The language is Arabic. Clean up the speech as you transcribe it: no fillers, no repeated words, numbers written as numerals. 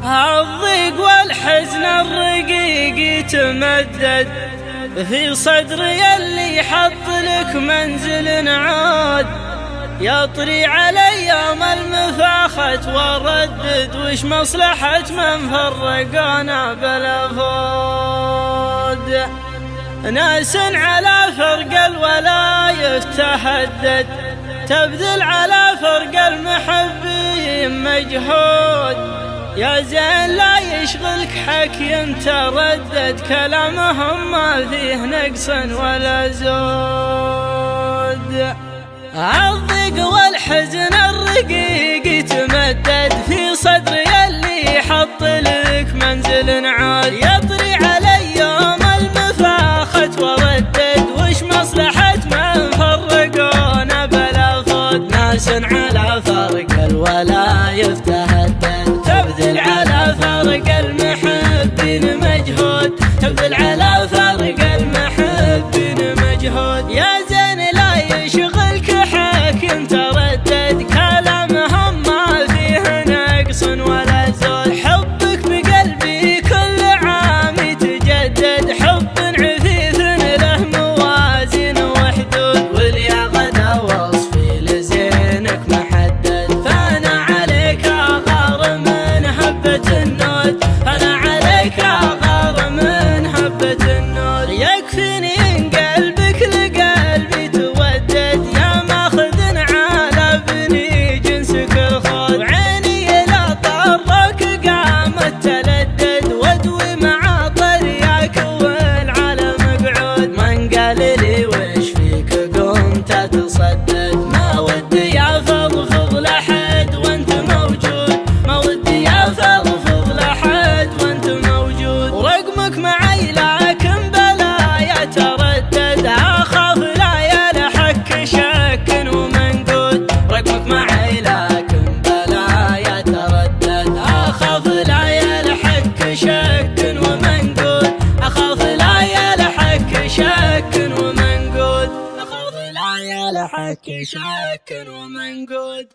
الضيق والحزن الرقيق يتمدد في صدري اللي حط لك منزل عاد، يطري علي يوم المفاخة وردد وش مصلحة من فرقانا بالافراد. ناس على فرق الولاية تهدد، تبذل على فرق المحبين مجهود، يا زين لا يشغلك حكي تردد، كلامهم ما فيه نقص ولا زود. الضيق والحزن الرقيق يتمدد في صدري اللي حط لك منزل عاد، يطري علي يوم المفاخة وردد وش مصلحة من فرقونا بالافراد. ناس على فرق الولاية تهدد، تبذل على فرق المحبين مجهود، تبذل على فرق المحبين مجهود، يا زين لا يشغلك حاكم تردد، كلامهم ما فيه نقص ولا زود. حبك بقلبي كل عام يتجدد، حب عفيف له موازين وحدود، واليا غدا وصفي لزينك محدد، فانا عليك اغار من هبة النود، انا عليك اغار من هبة النود. يكفيني ان قلبك لقلبي تودد، يا ماخذ على بني جنسك الخود، وعيني الى طرك قامت تلدد، وادوي مع طرياك والعالم قعود. من قال لي وش فيك قمت تصدد، ما ودي افضفض لحد وانت موجود، ما ودي افضفض لحد وانت موجود. ورقمك معي لكن بلايا تردد، اخاف لا يلحق شك ومنقود. رقمك معي لكن بلايا تردد، اخاف لا يلحق شك ومنقود، اخاف لا يلحق شك ومنقود، اخاف لا يلحق شك ومنقود.